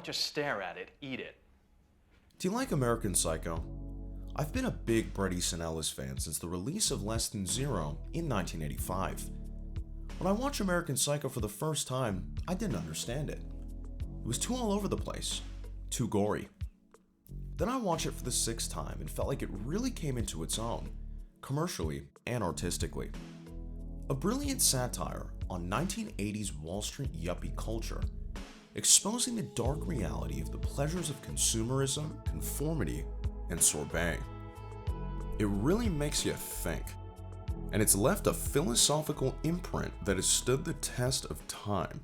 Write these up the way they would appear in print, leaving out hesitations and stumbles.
Don't just stare at it, eat it. Do you like American Psycho? I've been a big Bret Easton Ellis fan since the release of Less Than Zero in 1985. When I watched American Psycho for the first time, I didn't understand it. It was too all over the place, too gory. Then I watched it for the sixth time and felt like it really came into its own, commercially and artistically. A brilliant satire on 1980s Wall Street yuppie culture, exposing the dark reality of the pleasures of consumerism, conformity, and sorbet. It really makes you think, and it's left a philosophical imprint that has stood the test of time.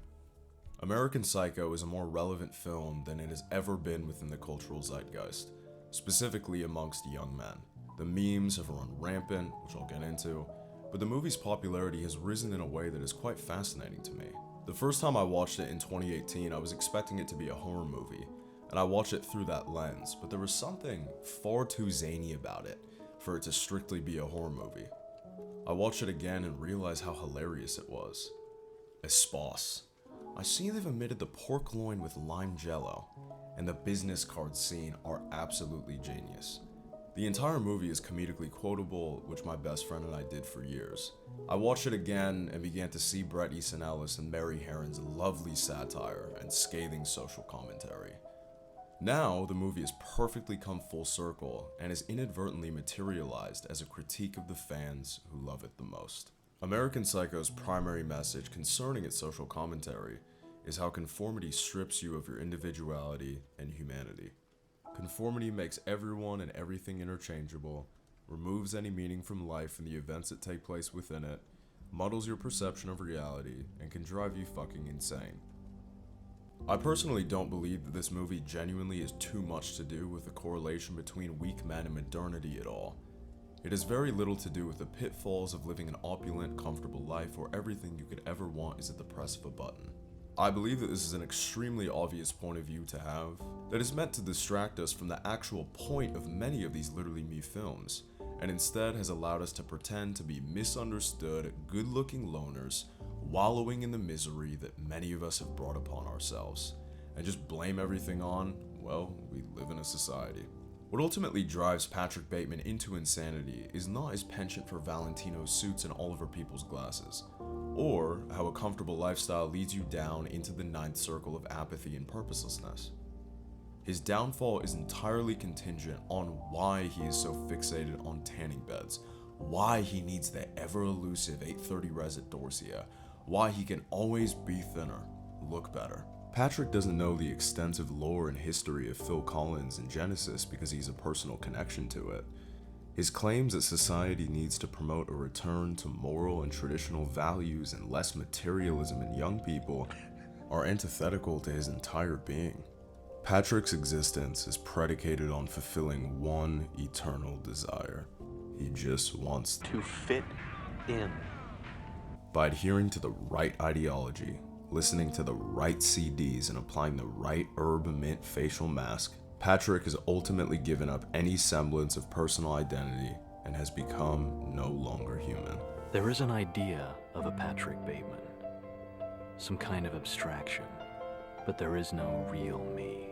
American Psycho is a more relevant film than it has ever been within the cultural zeitgeist, specifically amongst young men. The memes have run rampant, which I'll get into, but the movie's popularity has risen in a way that is quite fascinating to me. The first time I watched it in 2018, I was expecting it to be a horror movie, and I watched it through that lens, but there was something far too zany about it for it to strictly be a horror movie. I watched it again and realized how hilarious it was. Espouse. I see they've omitted the pork loin with lime jello, and the business card scene are absolutely genius. The entire movie is comedically quotable, which my best friend and I did for years. I watched it again and began to see Bret Easton Ellis and Mary Herron's lovely satire and scathing social commentary. Now, the movie has perfectly come full circle and is inadvertently materialized as a critique of the fans who love it the most. American Psycho's primary message concerning its social commentary is how conformity strips you of your individuality and humanity. Conformity makes everyone and everything interchangeable, removes any meaning from life and the events that take place within it, muddles your perception of reality, and can drive you fucking insane. I personally don't believe that this movie genuinely has too much to do with the correlation between weak men and modernity at all. It has very little to do with the pitfalls of living an opulent, comfortable life where everything you could ever want is at the press of a button. I believe that this is an extremely obvious point of view to have that is meant to distract us from the actual point of many of these Literally Me films, and instead has allowed us to pretend to be misunderstood, good-looking loners, wallowing in the misery that many of us have brought upon ourselves, and just blame everything on, well, we live in a society. What ultimately drives Patrick Bateman into insanity is not his penchant for Valentino suits and Oliver Peoples glasses, or how a comfortable lifestyle leads you down into the ninth circle of apathy and purposelessness. His downfall is entirely contingent on why he is so fixated on tanning beds, why he needs the ever-elusive 830 res at Dorsia, why he can always be thinner, look better. Patrick doesn't know the extensive lore and history of Phil Collins and Genesis because he's a personal connection to it. His claims that society needs to promote a return to moral and traditional values and less materialism in young people are antithetical to his entire being. Patrick's existence is predicated on fulfilling one eternal desire. He just wants to fit in. By adhering to the right ideology, listening to the right CDs, and applying the right herb mint facial mask, Patrick has ultimately given up any semblance of personal identity and has become no longer human. There is an idea of a Patrick Bateman, some kind of abstraction, but there is no real me,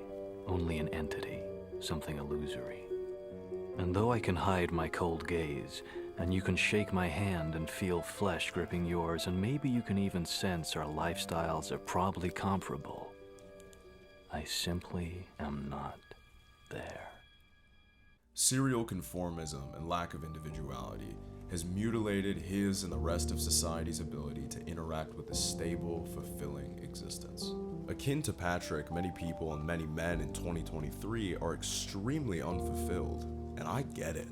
only an entity, something illusory. And though I can hide my cold gaze, and you can shake my hand and feel flesh gripping yours, and maybe you can even sense our lifestyles are probably comparable, I simply am not there. Serial conformism and lack of individuality has mutilated his and the rest of society's ability to interact with a stable, fulfilling existence. Akin to Patrick, many people and many men in 2023 are extremely unfulfilled, and I get it.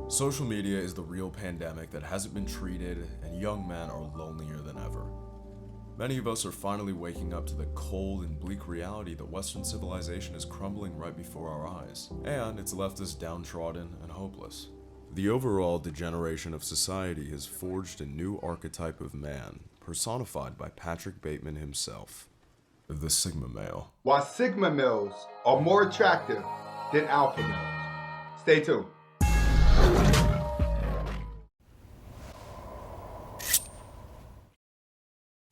Social media is the real pandemic that hasn't been treated, and young men are lonelier than ever. Many of us are finally waking up to the cold and bleak reality that Western civilization is crumbling right before our eyes, and it's left us downtrodden and hopeless. The overall degeneration of society has forged a new archetype of man, personified by Patrick Bateman himself, the Sigma male. Why Sigma males are more attractive than alpha males. Stay tuned.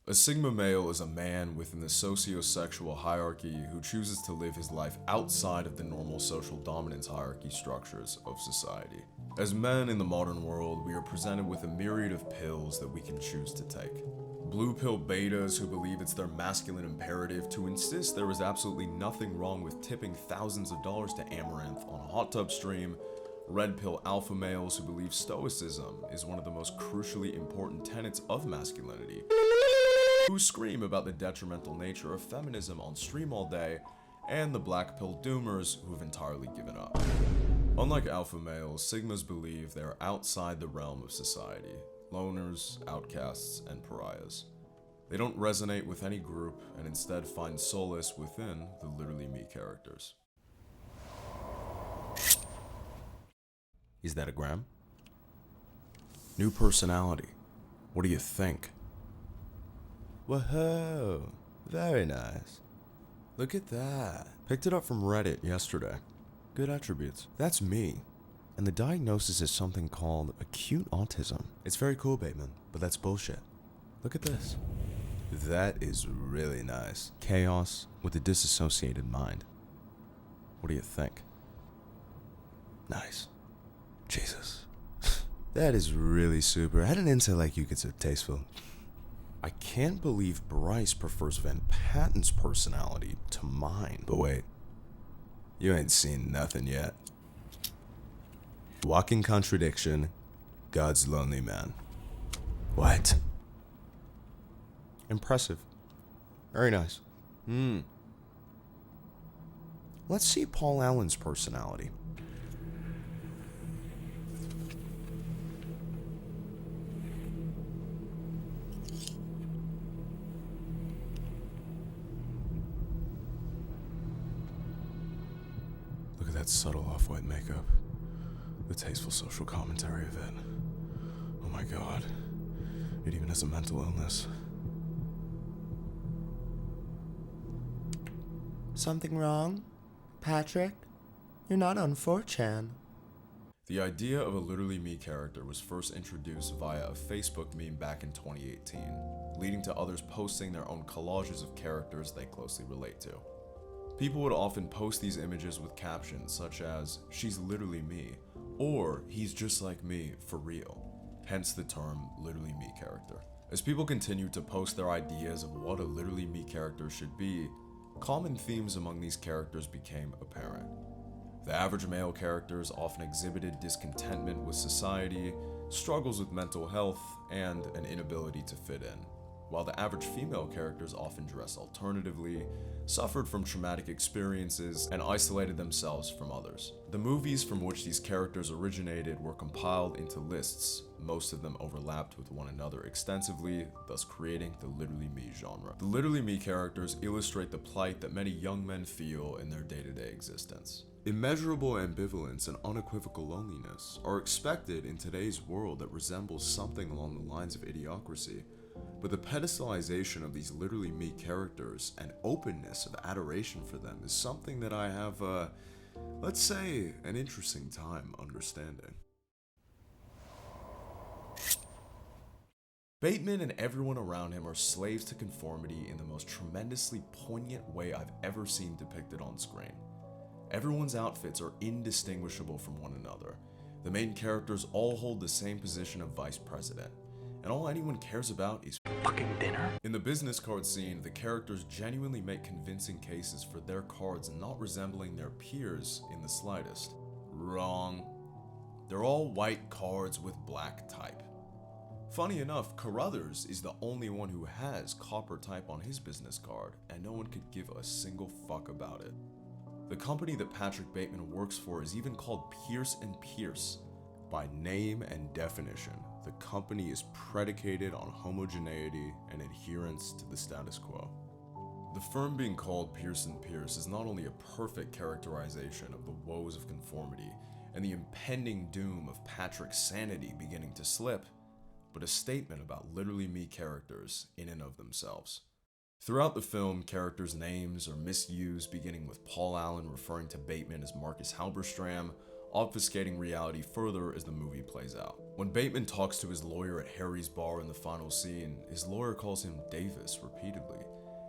A sigma male is a man within the sociosexual hierarchy who chooses to live his life outside of the normal social dominance hierarchy structures of society. As men in the modern world, we are presented with a myriad of pills that we can choose to take. Blue pill betas who believe it's their masculine imperative to insist there is absolutely nothing wrong with tipping thousands of dollars to Amaranth on a hot tub stream. Red pill alpha males who believe stoicism is one of the most crucially important tenets of masculinity, who scream about the detrimental nature of feminism on stream all day, and the black pill doomers who have entirely given up. Unlike alpha males, sigmas believe they are outside the realm of society, loners, outcasts, and pariahs. They don't resonate with any group and instead find solace within the literally me characters. Is that a gram? New personality. What do you think? Whoa, very nice. Look at that. Picked it up from Reddit yesterday. Good attributes. That's me. And the diagnosis is something called acute autism. It's very cool, Bateman, but that's bullshit. Look at this. That is really nice. Chaos with a disassociated mind. What do you think? Nice. Jesus. That is really super. I had an insight like you could so tasteful. I can't believe Bryce prefers Van Patten's personality to mine. But wait, you ain't seen nothing yet. Walking contradiction, God's lonely man. What? Impressive. Very nice. Let's see Paul Allen's personality. Look at that subtle off-white makeup. The tasteful social commentary of it. Oh my god. It even has a mental illness. Something wrong? Patrick? You're not on 4chan. The idea of a literally me character was first introduced via a Facebook meme back in 2018, leading to others posting their own collages of characters they closely relate to. People would often post these images with captions such as, "She's literally me," or "He's just like me, for real," hence the term literally me character. As people continued to post their ideas of what a literally me character should be, common themes among these characters became apparent. The average male characters often exhibited discontentment with society, struggles with mental health, and an inability to fit in, while the average female characters often dressed alternatively, suffered from traumatic experiences, and isolated themselves from others. The movies from which these characters originated were compiled into lists. Most of them overlapped with one another extensively, thus creating the literally me genre. The literally me characters illustrate the plight that many young men feel in their day-to-day existence. Immeasurable ambivalence and unequivocal loneliness are expected in today's world that resembles something along the lines of idiocracy. But the pedestalization of these literally me characters and openness of adoration for them is something that I have, let's say, an interesting time understanding. Bateman and everyone around him are slaves to conformity in the most tremendously poignant way I've ever seen depicted on screen. Everyone's outfits are indistinguishable from one another. The main characters all hold the same position of vice president, and all anyone cares about is Fucking dinner? In the business card scene, the characters genuinely make convincing cases for their cards not resembling their peers in the slightest. Wrong. They're all white cards with black type. Funny enough, Carruthers is the only one who has copper type on his business card, and no one could give a single fuck about it. The company that Patrick Bateman works for is even called Pierce & Pierce. By name and definition, the company is predicated on homogeneity and adherence to the status quo. The firm being called Pierce & Pierce is not only a perfect characterization of the woes of conformity and the impending doom of Patrick's sanity beginning to slip, but a statement about literally me characters in and of themselves. Throughout the film, characters' names are misused, beginning with Paul Allen referring to Bateman as Marcus Halberstram, obfuscating reality further as the movie plays out. When Bateman talks to his lawyer at Harry's bar in the final scene, his lawyer calls him Davis repeatedly,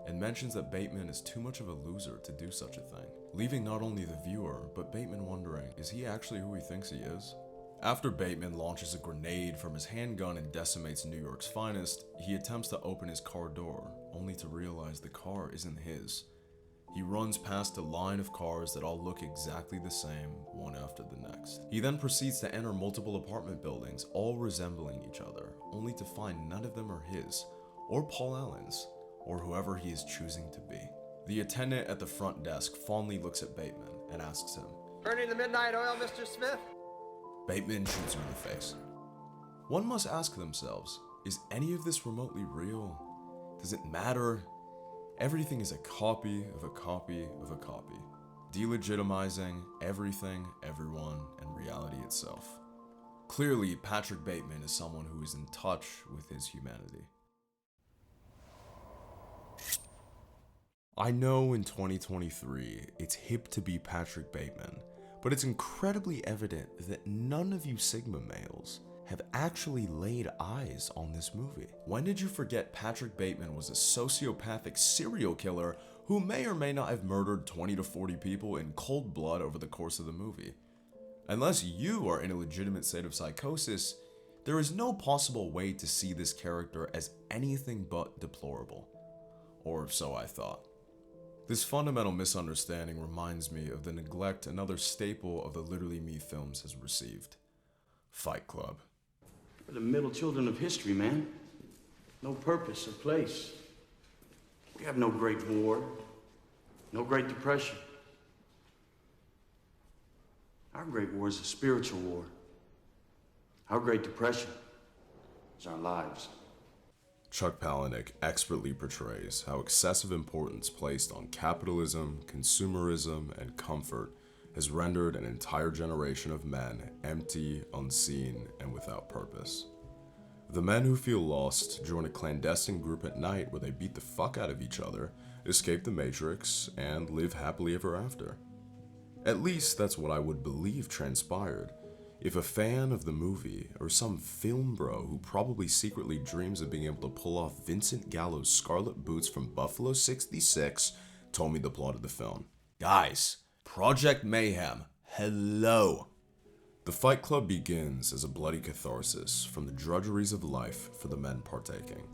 and mentions that Bateman is too much of a loser to do such a thing, leaving not only the viewer, but Bateman wondering, is he actually who he thinks he is? After Bateman launches a grenade from his handgun and decimates New York's finest, he attempts to open his car door, only to realize the car isn't his. He runs past a line of cars that all look exactly the same, one after the next. He then proceeds to enter multiple apartment buildings, all resembling each other, only to find none of them are his, or Paul Allen's, or whoever he is choosing to be. The attendant at the front desk fondly looks at Bateman and asks him, "Burning the midnight oil, Mr. Smith?" Bateman shoots him in the face. One must ask themselves, is any of this remotely real? Does it matter? Everything is a copy of a copy of a copy, delegitimizing everything, everyone, and reality itself. Clearly, Patrick Bateman is someone who is in touch with his humanity. I know in 2023, it's hip to be Patrick Bateman, but it's incredibly evident that none of you Sigma males have actually laid eyes on this movie. When did you forget Patrick Bateman was a sociopathic serial killer who may or may not have murdered 20 to 40 people in cold blood over the course of the movie? Unless you are in a legitimate state of psychosis, there is no possible way to see this character as anything but deplorable. Or so I thought. This fundamental misunderstanding reminds me of the neglect another staple of the Literally Me films has received: Fight Club. We're the middle children of history, man. No purpose or place. We have no great war, no great depression. Our great war is a spiritual war. Our great depression is our lives. Chuck Palahniuk expertly portrays how excessive importance placed on capitalism, consumerism, and comfort has rendered an entire generation of men empty, unseen, and without purpose. The men who feel lost join a clandestine group at night where they beat the fuck out of each other, escape the Matrix, and live happily ever after. At least that's what I would believe transpired if a fan of the movie, or some film bro who probably secretly dreams of being able to pull off Vincent Gallo's scarlet boots from Buffalo 66, told me the plot of the film. Guys, Project Mayhem, hello! The Fight Club begins as a bloody catharsis from the drudgeries of life for the men partaking.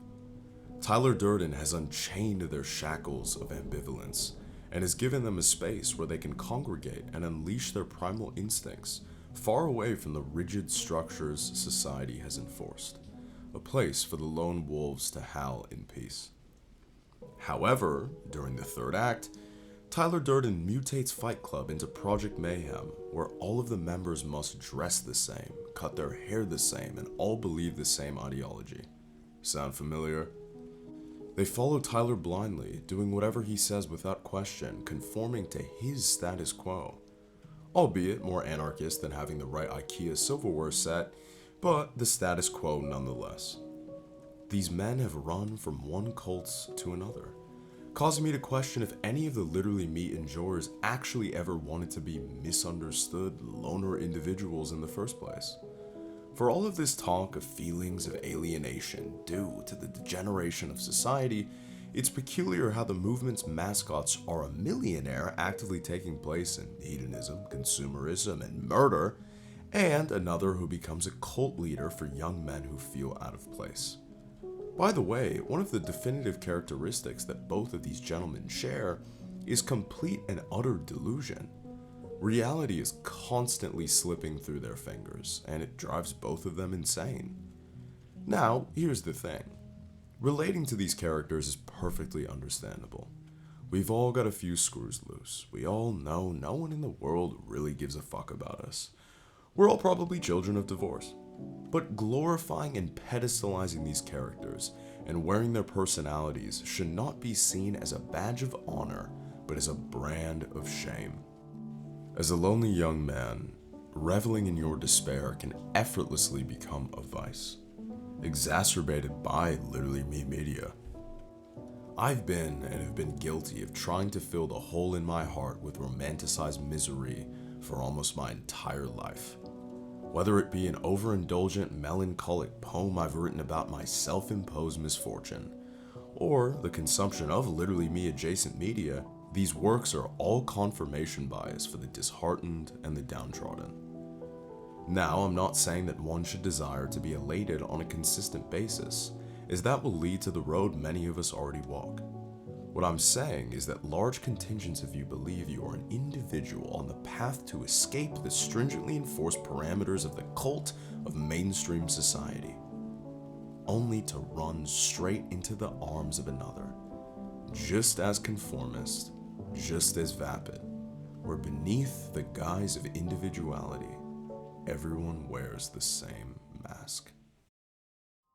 Tyler Durden has unchained their shackles of ambivalence and has given them a space where they can congregate and unleash their primal instincts far away from the rigid structures society has enforced, a place for the lone wolves to howl in peace. However, during the third act, Tyler Durden mutates Fight Club into Project Mayhem, where all of the members must dress the same, cut their hair the same, and all believe the same ideology. Sound familiar? They follow Tyler blindly, doing whatever he says without question, conforming to his status quo. Albeit more anarchist than having the right IKEA silverware set, but the status quo nonetheless. These men have run from one cult to another, causing me to question if any of the Literally Me enjoyers actually ever wanted to be misunderstood loner individuals in the first place. For all of this talk of feelings of alienation due to the degeneration of society, it's peculiar how the movement's mascots are a millionaire actively taking place in hedonism, consumerism, and murder, and another who becomes a cult leader for young men who feel out of place. By the way, one of the definitive characteristics that both of these gentlemen share is complete and utter delusion. Reality is constantly slipping through their fingers, and it drives both of them insane. Now, here's the thing. Relating to these characters is perfectly understandable. We've all got a few screws loose. We all know no one in the world really gives a fuck about us. We're all probably children of divorce. But glorifying and pedestalizing these characters and wearing their personalities should not be seen as a badge of honor, but as a brand of shame. As a lonely young man, reveling in your despair can effortlessly become a vice, exacerbated by Literally Me media. I've been and have been guilty of trying to fill the hole in my heart with romanticized misery for almost my entire life. Whether it be an overindulgent, melancholic poem I've written about my self-imposed misfortune, or the consumption of literally me adjacent media, these works are all confirmation bias for the disheartened and the downtrodden. Now, I'm not saying that one should desire to be elated on a consistent basis, as that will lead to the road many of us already walk. What I'm saying is that large contingents of you believe you are an individual on the path to escape the stringently enforced parameters of the cult of mainstream society, only to run straight into the arms of another, just as conformist, just as vapid, where beneath the guise of individuality, everyone wears the same mask.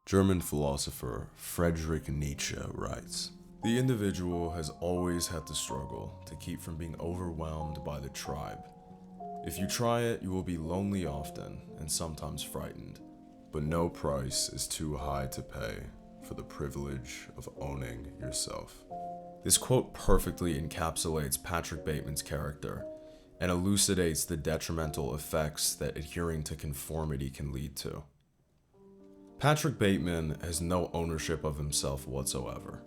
German philosopher Friedrich Nietzsche writes, "The individual has always had to struggle to keep from being overwhelmed by the tribe. If you try it, you will be lonely often and sometimes frightened, but no price is too high to pay for the privilege of owning yourself." This quote perfectly encapsulates Patrick Bateman's character and elucidates the detrimental effects that adhering to conformity can lead to. Patrick Bateman has no ownership of himself whatsoever.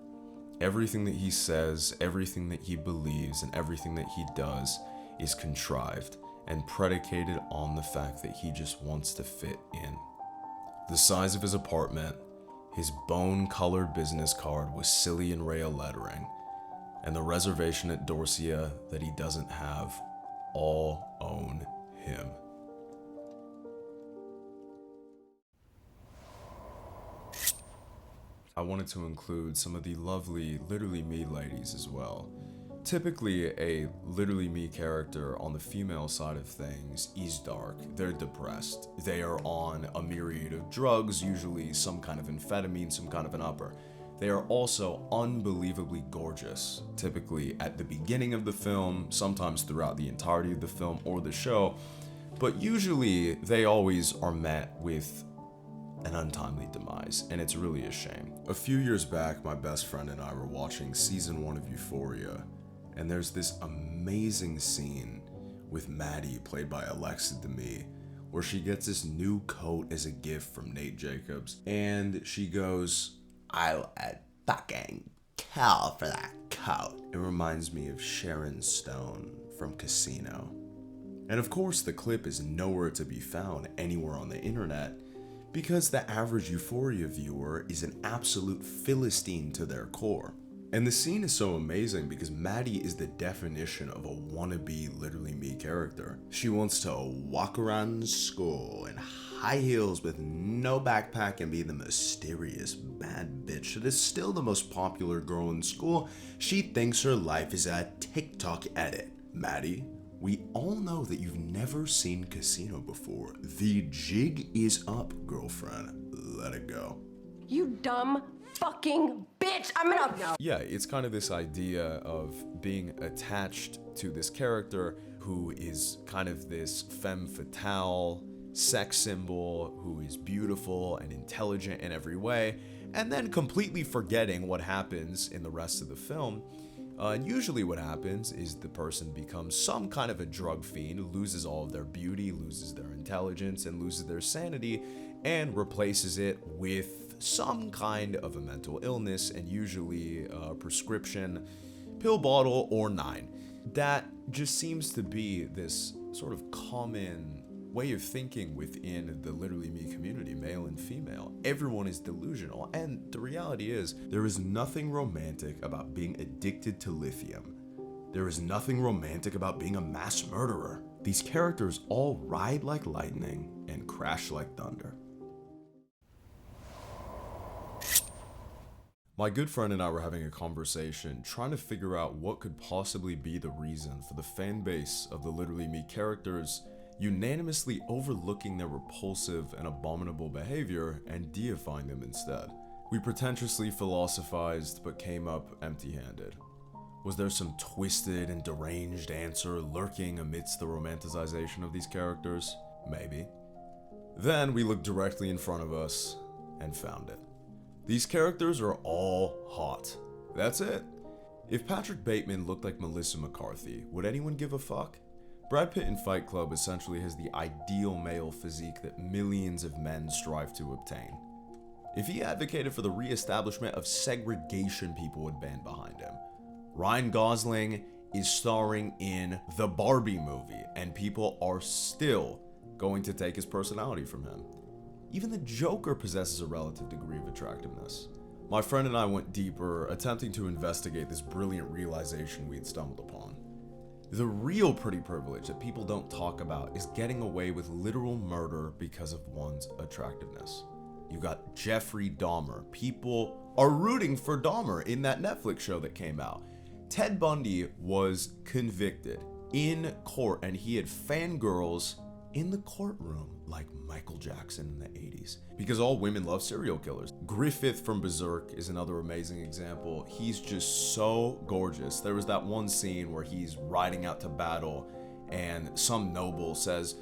Everything that he says, everything that he believes, and everything that he does is contrived and predicated on the fact that he just wants to fit in. The size of his apartment, his bone-colored business card with silly and rail lettering, and the reservation at Dorsia that he doesn't have, all own him. I wanted to include some of the lovely Literally Me ladies as well. Typically, a Literally Me character on the female side of things is dark. They're depressed. They are on a myriad of drugs, usually some kind of amphetamine, some kind of an upper. They are also unbelievably gorgeous, typically at the beginning of the film, sometimes throughout the entirety of the film or the show, but usually they always are met with an untimely demise, and it's really a shame. A few years back, my best friend and I were watching season 1 of Euphoria, and there's this amazing scene with Maddie, played by Alexa Demie, where she gets this new coat as a gift from Nate Jacobs, and she goes, "I'll fucking kill for that coat." It reminds me of Sharon Stone from Casino. And of course, the clip is nowhere to be found anywhere on the internet, because the average Euphoria viewer is an absolute Philistine to their core. And the scene is so amazing because Maddie is the definition of a wannabe Literally Me character. She wants to walk around school in high heels with no backpack and be the mysterious bad bitch that is still the most popular girl in school. She thinks her life is a TikTok edit. Maddie, we all know that you've never seen Casino before. The jig is up, girlfriend. Let it go. You dumb fucking bitch! I'm gonna no. Yeah, it's kind of this idea of being attached to this character who is kind of this femme fatale sex symbol who is beautiful and intelligent in every way, and then completely forgetting what happens in the rest of the film. And usually what happens is the person becomes some kind of a drug fiend, loses all of their beauty, loses their intelligence, and loses their sanity, and replaces it with some kind of a mental illness, and usually a prescription, pill bottle, or 9. That just seems to be this sort of common way of thinking within the Literally Me community, male and female. Everyone is delusional, and the reality is, there is nothing romantic about being addicted to lithium. There is nothing romantic about being a mass murderer. These characters all ride like lightning and crash like thunder. My good friend and I were having a conversation trying to figure out what could possibly be the reason for the fan base of the Literally Me characters unanimously overlooking their repulsive and abominable behavior and deifying them instead. We pretentiously philosophized but came up empty-handed. Was there some twisted and deranged answer lurking amidst the romanticization of these characters? Maybe. Then we looked directly in front of us and found it. These characters are all hot. That's it. If Patrick Bateman looked like Melissa McCarthy, would anyone give a fuck? Brad Pitt in Fight Club essentially has the ideal male physique that millions of men strive to obtain. If he advocated for the re-establishment of segregation, people would band behind him. Ryan Gosling is starring in the Barbie movie, and people are still going to take his personality from him. Even the Joker possesses a relative degree of attractiveness. My friend and I went deeper, attempting to investigate this brilliant realization we had stumbled upon. The real pretty privilege that people don't talk about is getting away with literal murder because of one's attractiveness. You got Jeffrey Dahmer. People are rooting for Dahmer in that Netflix show that came out. Ted Bundy was convicted in court, and he had fangirls in the courtroom like Michael Jackson in the 80s, because all women love serial killers. Griffith from Berserk is another amazing example. He's just so gorgeous. There was that one scene where he's riding out to battle and some noble says,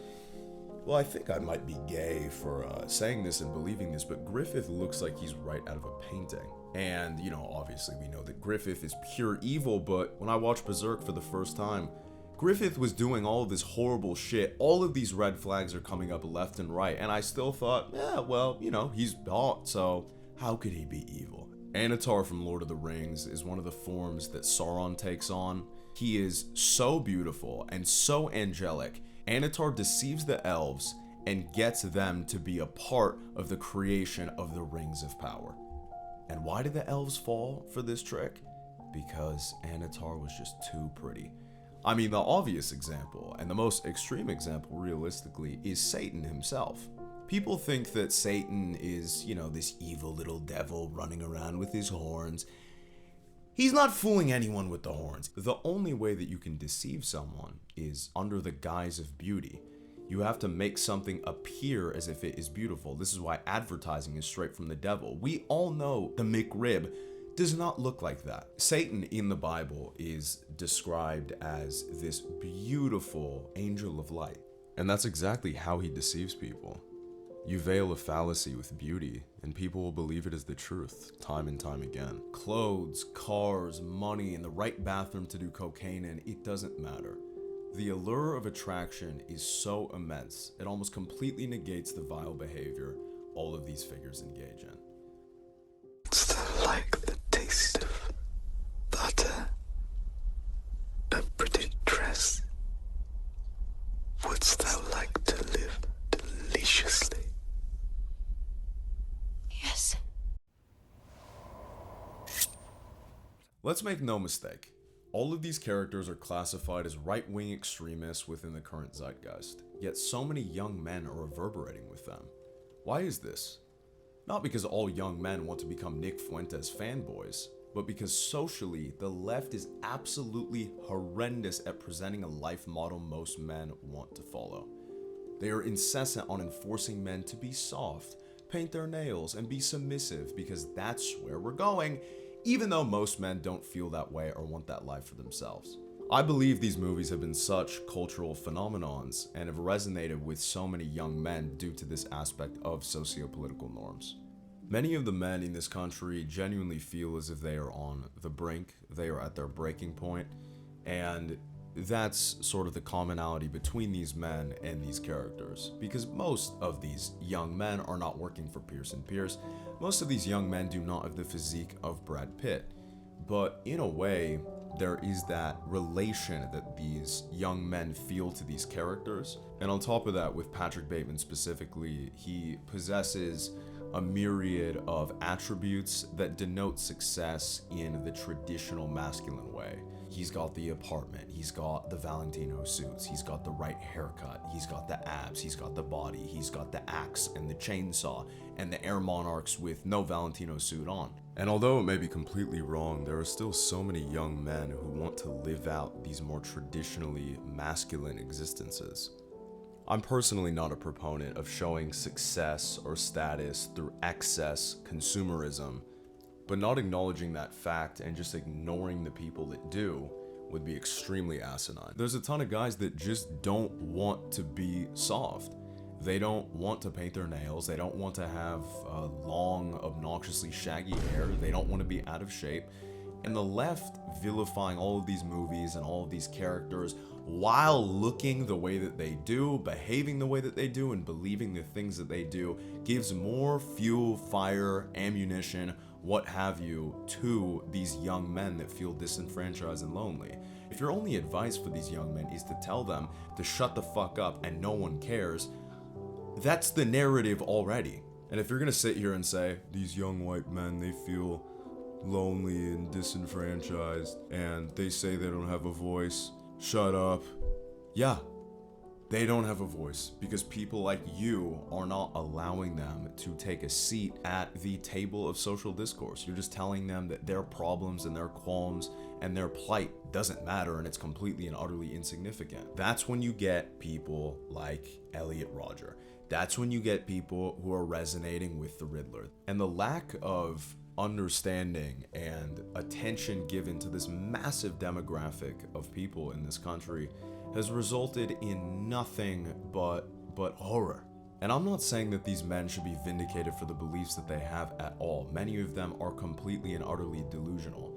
well, I think I might be gay for saying this and believing this, but Griffith looks like he's right out of a painting. And, you know, obviously we know that Griffith is pure evil, but when I watched Berserk for the first time, Griffith was doing all of this horrible shit. All of these red flags are coming up left and right, and I still thought, yeah, well, you know, he's hot, so how could he be evil? Anatar from Lord of the Rings is one of the forms that Sauron takes on. He is so beautiful and so angelic. Anatar deceives the elves and gets them to be a part of the creation of the Rings of Power. And why did the elves fall for this trick? Because Anatar was just too pretty. I mean, the obvious example, and the most extreme example realistically, is Satan himself. People think that Satan is, you know, this evil little devil running around with his horns. He's not fooling anyone with the horns. The only way that you can deceive someone is under the guise of beauty. You have to make something appear as if it is beautiful. This is why advertising is straight from the devil. We all know the McRib does not look like that. Satan in the Bible is described as this beautiful angel of light. And that's exactly how he deceives people. You veil a fallacy with beauty, and people will believe it is the truth, time and time again. Clothes, cars, money, and the right bathroom to do cocaine in, it doesn't matter. The allure of attraction is so immense, it almost completely negates the vile behavior all of these figures engage in. It's like the taste of butter, a pretty dress. Wouldst thou like to live deliciously? Yes. Let's make no mistake. All of these characters are classified as right-wing extremists within the current zeitgeist, yet so many young men are reverberating with them. Why is this? Not because all young men want to become Nick Fuentes fanboys, but because socially, the left is absolutely horrendous at presenting a life model most men want to follow. They are incessant on enforcing men to be soft, paint their nails, and be submissive because that's where we're going, even though most men don't feel that way or want that life for themselves. I believe these movies have been such cultural phenomenons and have resonated with so many young men due to this aspect of sociopolitical norms. Many of the men in this country genuinely feel as if they are on the brink, they are at their breaking point, and that's sort of the commonality between these men and these characters, because most of these young men are not working for Pierce & Pierce. Most of these young men do not have the physique of Brad Pitt, but in a way, there is that relation that these young men feel to these characters. And on top of that, with Patrick Bateman specifically, he possesses a myriad of attributes that denote success in the traditional masculine way. He's got the apartment, he's got the Valentino suits, he's got the right haircut, he's got the abs, he's got the body, he's got the axe and the chainsaw, and the Air Monarchs with no Valentino suit on. And although it may be completely wrong, there are still so many young men who want to live out these more traditionally masculine existences. I'm personally not a proponent of showing success or status through excess consumerism, but not acknowledging that fact and just ignoring the people that do would be extremely asinine. There's a ton of guys that just don't want to be soft. They don't want to paint their nails, they don't want to have long, obnoxiously shaggy hair, they don't want to be out of shape. And the left vilifying all of these movies and all of these characters, while looking the way that they do, behaving the way that they do, and believing the things that they do, gives more fuel, fire, ammunition, what have you, to these young men that feel disenfranchised and lonely. If your only advice for these young men is to tell them to shut the fuck up and no one cares, that's the narrative already. And if you're gonna sit here and say, these young white men, they feel lonely and disenfranchised, and they say they don't have a voice, shut up. Yeah, they don't have a voice because people like you are not allowing them to take a seat at the table of social discourse. You're just telling them that their problems and their qualms and their plight doesn't matter and it's completely and utterly insignificant. That's when you get people like Elliot Rodger. That's when you get people who are resonating with the Riddler. And the lack of understanding and attention given to this massive demographic of people in this country has resulted in nothing but horror. And I'm not saying that these men should be vindicated for the beliefs that they have at all. Many of them are completely and utterly delusional.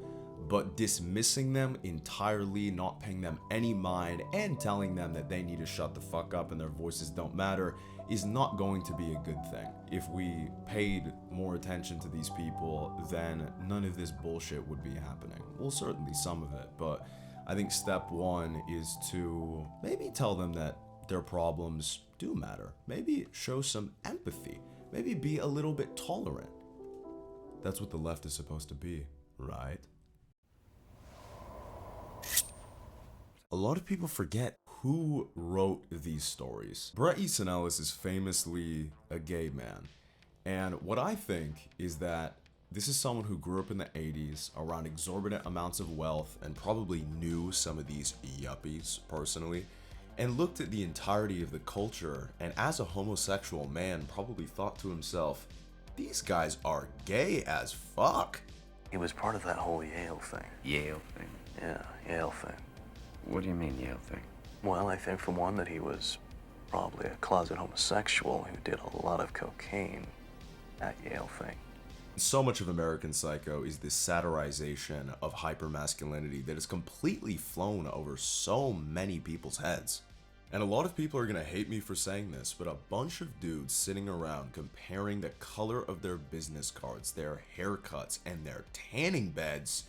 But dismissing them entirely, not paying them any mind, and telling them that they need to shut the fuck up and their voices don't matter is not going to be a good thing. If we paid more attention to these people, then none of this bullshit would be happening. Well, certainly some of it, but I think step one is to maybe tell them that their problems do matter. Maybe show some empathy. Maybe be a little bit tolerant. That's what the left is supposed to be, right? A lot of people forget who wrote these stories. Bret Easton Ellis is famously a gay man. And what I think is that this is someone who grew up in the 80s around exorbitant amounts of wealth and probably knew some of these yuppies personally, and looked at the entirety of the culture, and as a homosexual man probably thought to himself, these guys are gay as fuck. He was part of that whole Yale thing. Yale thing. Yeah, Yale thing. What do you mean, Yale thing? Well, I think for one that he was probably a closet homosexual who did a lot of cocaine at Yale thing. So much of American Psycho is this satirization of hypermasculinity that is completely flown over so many people's heads. And a lot of people are gonna hate me for saying this, but a bunch of dudes sitting around comparing the color of their business cards, their haircuts, and their tanning beds,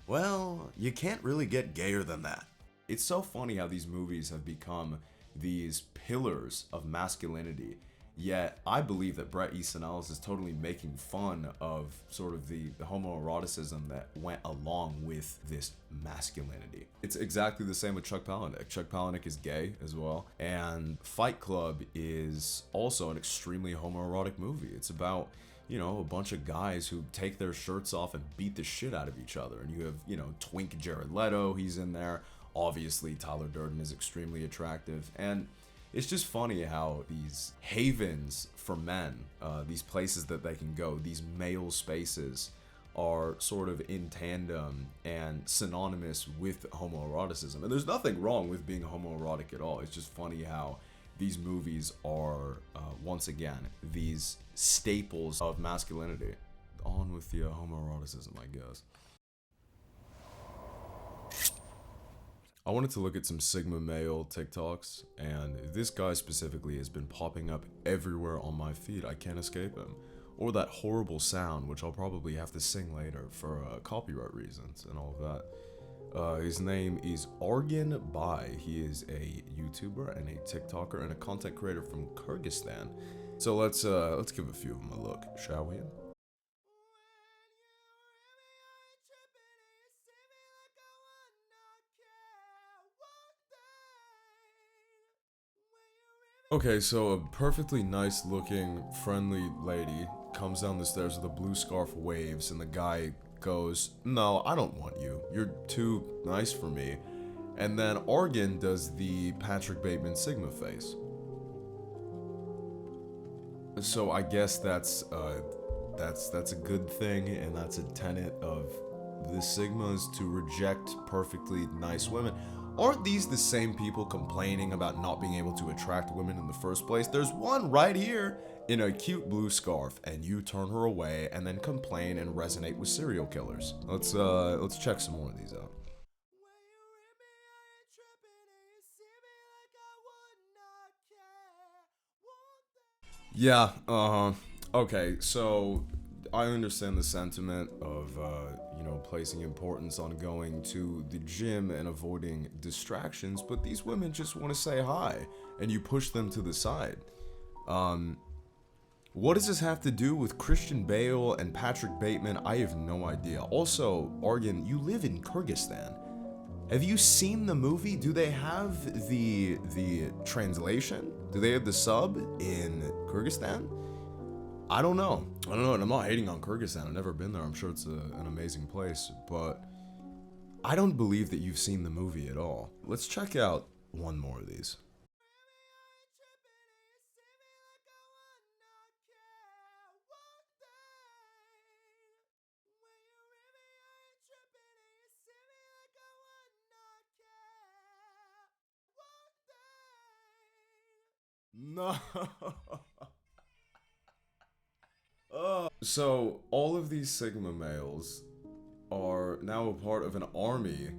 well, you can't really get gayer than that. It's so funny how these movies have become these pillars of masculinity, yet I believe that Bret Easton Ellis is totally making fun of sort of the homoeroticism that went along with this masculinity. It's exactly the same with Chuck Palahniuk. Chuck Palahniuk is gay as well, and Fight Club is also an extremely homoerotic movie. It's about, you know, a bunch of guys who take their shirts off and beat the shit out of each other. And you have, you know, twink Jared Leto, he's in there. Obviously, Tyler Durden is extremely attractive. And it's just funny how these havens for men, these places that they can go, these male spaces, are sort of in tandem and synonymous with homoeroticism. And there's nothing wrong with being homoerotic at all. It's just funny how these movies are, once again, these staples of masculinity. On with the homoeroticism, I guess. I wanted to look at some Sigma male TikToks, and this guy specifically has been popping up everywhere on my feed. I can't escape him. Or that horrible sound, which I'll probably have to sing later for copyright reasons and all of that. His name is Argan Bai. He is a YouTuber and a TikToker and a content creator from Kyrgyzstan. So let's give a few of them a look, shall we? Okay, so a perfectly nice looking, friendly lady comes down the stairs with a blue scarf, waves, and the guy goes, "No, I don't want you. You're too nice for me." And then Argan does the Patrick Bateman Sigma face. So I guess that's a good thing, and that's a tenet of the Sigmas, to reject perfectly nice women. Aren't these the same people complaining about not being able to attract women in the first place? There's one right here in a cute blue scarf, and you turn her away and then complain and resonate with serial killers. Let's check some more of these out. Yeah, okay, so I understand the sentiment of, placing importance on going to the gym and avoiding distractions, but these women just want to say hi, and you push them to the side. What does this have to do with Christian Bale and Patrick Bateman? I have no idea. Also, Argan, you live in Kyrgyzstan. Have you seen the movie? Do they have the translation? Do they have the sub in Kyrgyzstan? I don't know, and I'm not hating on Kyrgyzstan. I've never been there. I'm sure it's an amazing place, but I don't believe that you've seen the movie at all. Let's check out one more of these. No. So, all of these Sigma males are now a part of an army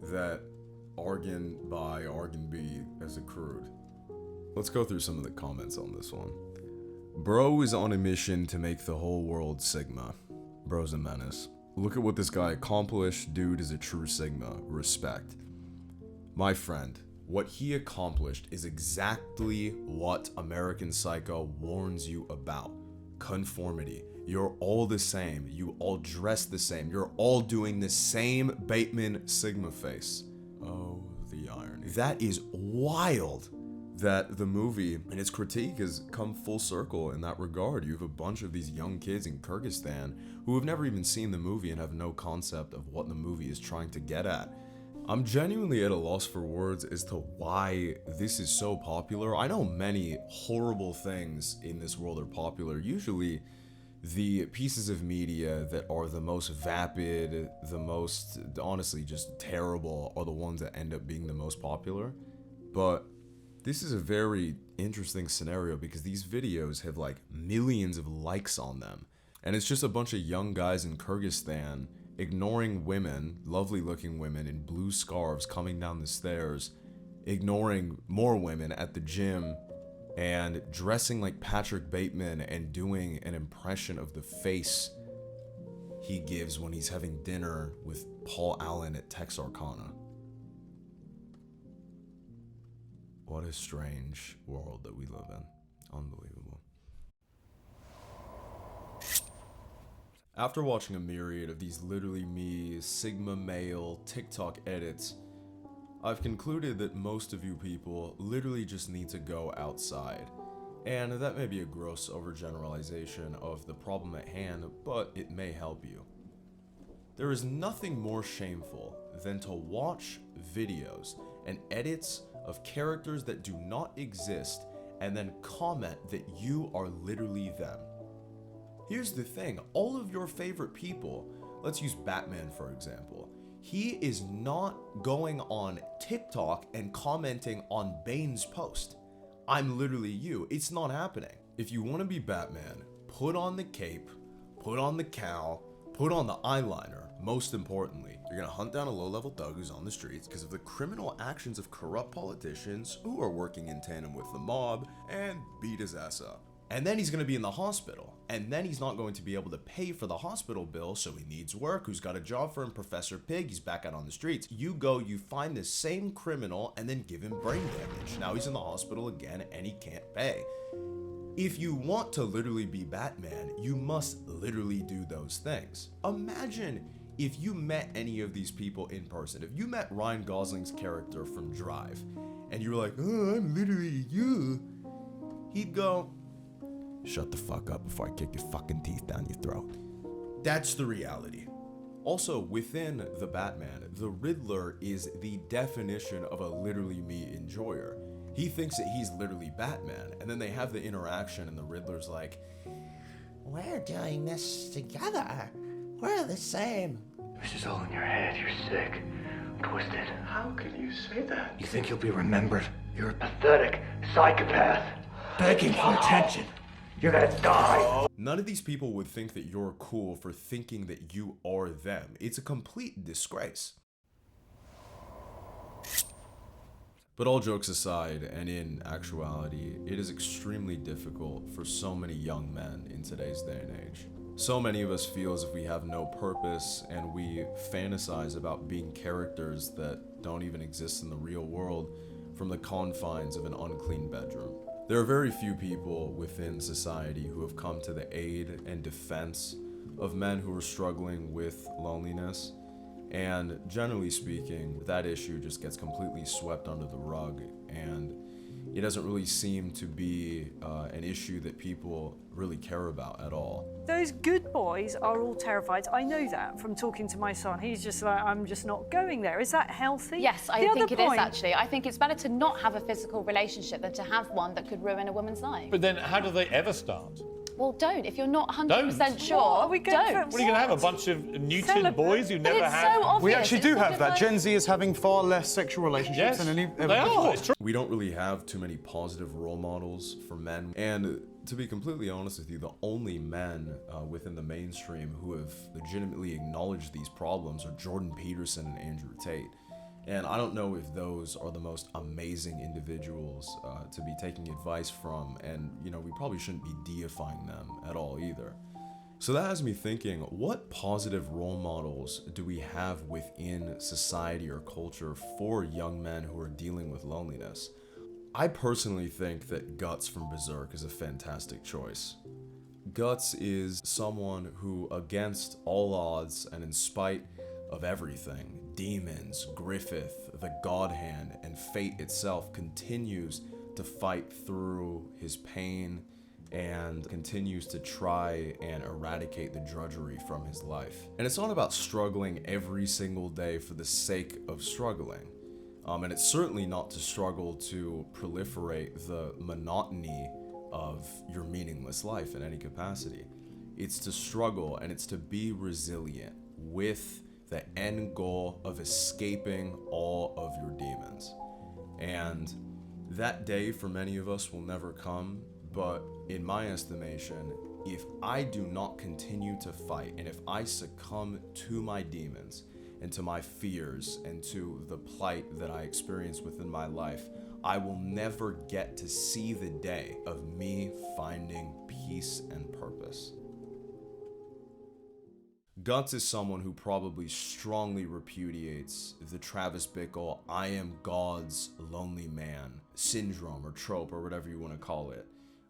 that Argan by Argan B has accrued. Let's go through some of the comments on this one. Bro is on a mission to make the whole world Sigma. Bro's a menace. Look at what this guy accomplished. Dude is a true Sigma. Respect. My friend, what he accomplished is exactly what American Psycho warns you about. Conformity. You're all the same. You all dress the same. You're all doing the same Bateman Sigma face. Oh, the irony. That is wild that the movie and its critique has come full circle in that regard. You have a bunch of these young kids in Kyrgyzstan who have never even seen the movie and have no concept of what the movie is trying to get at. I'm genuinely at a loss for words as to why this is so popular. I know many horrible things in this world are popular. Usually, the pieces of media that are the most vapid, the most, honestly, just terrible are the ones that end up being the most popular. But this is a very interesting scenario because these videos have like millions of likes on them. And it's just a bunch of young guys in Kyrgyzstan ignoring women, lovely looking women in blue scarves coming down the stairs, ignoring more women at the gym, and dressing like Patrick Bateman and doing an impression of the face he gives when he's having dinner with Paul Allen at Texarkana. What a strange world that we live in. Unbelievable. After watching a myriad of these literally me, Sigma male TikTok edits, I've concluded that most of you people literally just need to go outside. And that may be a gross overgeneralization of the problem at hand, but it may help you. There is nothing more shameful than to watch videos and edits of characters that do not exist and then comment that you are literally them. Here's the thing, all of your favorite people, let's use Batman for example, he is not going on TikTok and commenting on Bane's post. I'm literally you. It's not happening. If you want to be Batman, put on the cape, put on the cowl, put on the eyeliner. Most importantly, you're going to hunt down a low-level thug who's on the streets because of the criminal actions of corrupt politicians who are working in tandem with the mob and beat his ass up. And then he's going to be in the hospital. And then he's not going to be able to pay for the hospital bill, so he needs work. Who's got a job for him? Professor Pig. He's back out on the streets. You go, you find the same criminal, and then give him brain damage. Now he's in the hospital again, and he can't pay. If you want to literally be Batman, you must literally do those things. Imagine if you met any of these people in person. If you met Ryan Gosling's character from Drive, and you were like, oh, I'm literally you. He'd go, shut the fuck up before I kick your fucking teeth down your throat. That's the reality. Also, within the Batman, the Riddler is the definition of a literally me enjoyer. He thinks that he's literally Batman, and then they have the interaction and the Riddler's like, we're doing this together. We're the same. This is all in your head. You're sick. Twisted. How can you say that? You think you'll be remembered? You're a pathetic psychopath. Begging for attention. You're gonna die. None of these people would think that you're cool for thinking that you are them. It's a complete disgrace. But all jokes aside, and in actuality, it is extremely difficult for so many young men in today's day and age. So many of us feel as if we have no purpose, and we fantasize about being characters that don't even exist in the real world from the confines of an unclean bedroom. There are very few people within society who have come to the aid and defense of men who are struggling with loneliness, and generally speaking, that issue just gets completely swept under the rug, and it doesn't really seem to be an issue that people really care about at all. Those good boys are all terrified. I know that from talking to my son. He's just like, I'm just not going there. Is that healthy? Yes, I think it is actually. I think it's better to not have a physical relationship than to have one that could ruin a woman's life. But then how do they ever start? Well, don't. If you're not 100% sure, don't. What are you going to have, a bunch of Newton boys who never had... So obvious. We actually do have that. Gen Z is having far less sexual relationships than any ever before. It's true. We don't really have too many positive role models for men, and to be completely honest with you, the only men within the mainstream who have legitimately acknowledged these problems are Jordan Peterson and Andrew Tate. And I don't know if those are the most amazing individuals to be taking advice from, and you know, we probably shouldn't be deifying them at all either. So that has me thinking, what positive role models do we have within society or culture for young men who are dealing with loneliness? I personally think that Guts from Berserk is a fantastic choice. Guts is someone who, against all odds and in spite of everything, demons, Griffith, the God Hand, and fate itself, continues to fight through his pain and continues to try and eradicate the drudgery from his life. And it's not about struggling every single day for the sake of struggling. And it's certainly not to struggle to proliferate the monotony of your meaningless life in any capacity. It's to struggle, and it's to be resilient with the end goal of escaping all of your demons. And that day for many of us will never come, but in my estimation, if I do not continue to fight, and if I succumb to my demons and to my fears and to the plight that I experience within my life, I will never get to see the day of me finding peace and purpose. Guts is someone who probably strongly repudiates the Travis Bickle "I am God's lonely man" syndrome or trope or whatever you want to call it.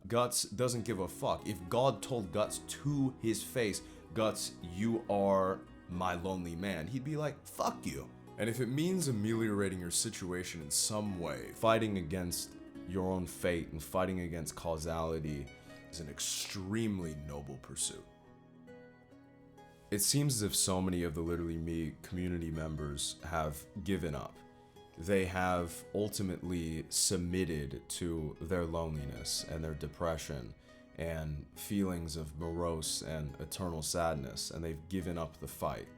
Guts doesn't give a fuck. If God told Guts to his face, "Guts, you are my lonely man," he'd be like, fuck you. And if it means ameliorating your situation in some way, fighting against your own fate and fighting against causality is an extremely noble pursuit. It seems as if so many of the Literally Me community members have given up. They have ultimately submitted to their loneliness and their depression and feelings of morose and eternal sadness, and they've given up the fight.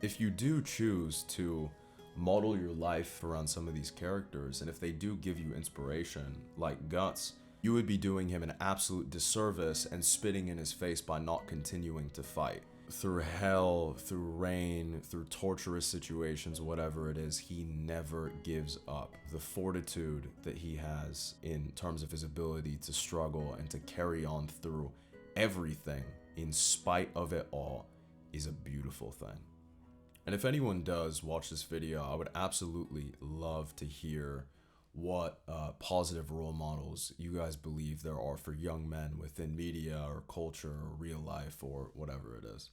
If you do choose to model your life around some of these characters, and if they do give you inspiration, like Guts, you would be doing him an absolute disservice and spitting in his face by not continuing to fight. Through hell, through rain, through torturous situations, whatever it is, he never gives up. The fortitude that he has in terms of his ability to struggle and to carry on through everything in spite of it all is a beautiful thing. And if anyone does watch this video, I would absolutely love to hear what positive role models you guys believe there are for young men within media or culture or real life or whatever it is.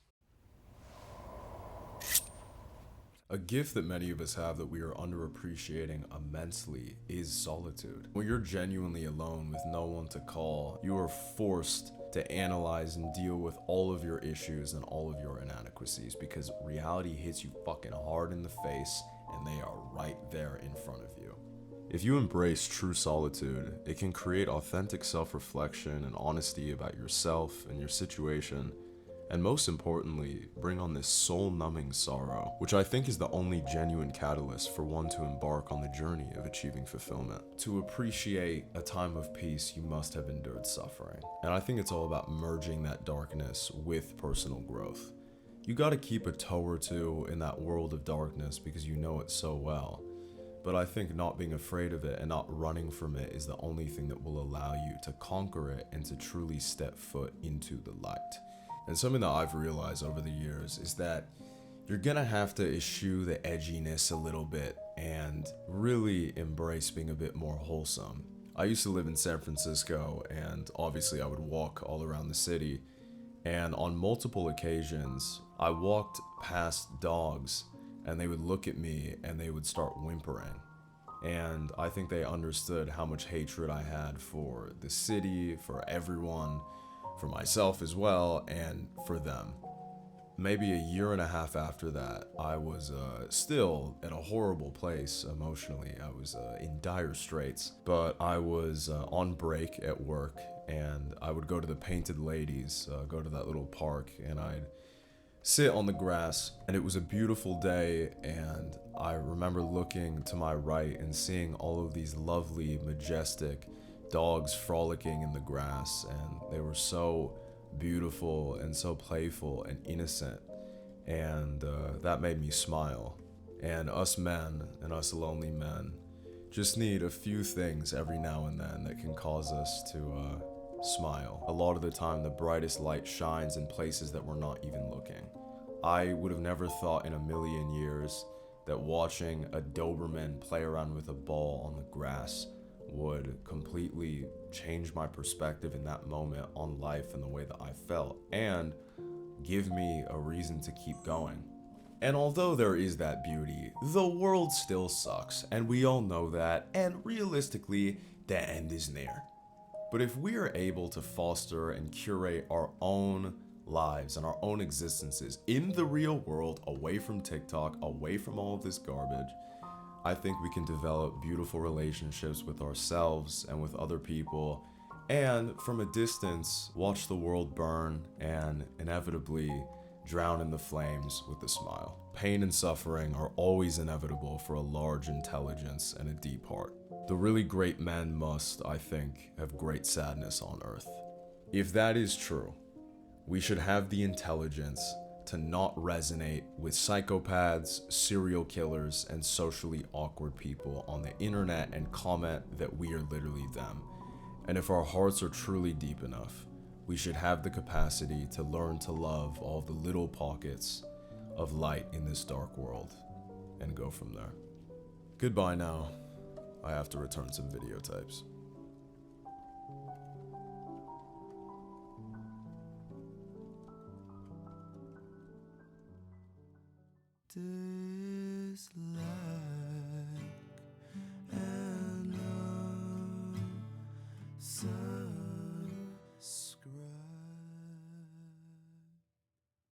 A gift that many of us have that we are underappreciating immensely is solitude. When you're genuinely alone with no one to call, you are forced to analyze and deal with all of your issues and all of your inadequacies, because reality hits you fucking hard in the face and they are right there in front of you. If you embrace true solitude, it can create authentic self-reflection and honesty about yourself and your situation, and most importantly, bring on this soul-numbing sorrow, which I think is the only genuine catalyst for one to embark on the journey of achieving fulfillment. To appreciate a time of peace, you must have endured suffering. And I think it's all about merging that darkness with personal growth. You gotta keep a toe or two in that world of darkness because you know it so well. But I think not being afraid of it and not running from it is the only thing that will allow you to conquer it and to truly step foot into the light. And something that I've realized over the years is that you're gonna have to eschew the edginess a little bit and really embrace being a bit more wholesome. I used to live in San Francisco, and obviously I would walk all around the city, and on multiple occasions I walked past dogs and they would look at me and they would start whimpering. And I think they understood how much hatred I had for the city, for everyone, for myself as well, and for them. Maybe a year and a half after that, I was still at a horrible place emotionally. I was in dire straits, but I was on break at work, and I would go to the Painted Ladies, go to that little park, and I'd sit on the grass, and it was a beautiful day, and I remember looking to my right and seeing all of these lovely, majestic dogs frolicking in the grass, and they were so beautiful and so playful and innocent, and that made me smile. And us men, and us lonely men, just need a few things every now and then that can cause us to smile. A lot of the time the brightest light shines in places that we're not even looking. I would have never thought in a million years that watching a Doberman play around with a ball on the grass would completely change my perspective in that moment on life and the way that I felt, and give me a reason to keep going. And although there is that beauty, the world still sucks, and we all know that, and realistically, the end is near. But if we are able to foster and curate our own lives and our own existences in the real world, away from TikTok, away from all of this garbage, I think we can develop beautiful relationships with ourselves and with other people, and from a distance, watch the world burn and inevitably drown in the flames with a smile. Pain and suffering are always inevitable for a large intelligence and a deep heart. The really great men must, I think, have great sadness on earth. If that is true, we should have the intelligence to not resonate with psychopaths, serial killers, and socially awkward people on the internet and comment that we are literally them. And if our hearts are truly deep enough, we should have the capacity to learn to love all the little pockets of light in this dark world and go from there. Goodbye now. I have to return some videotapes. This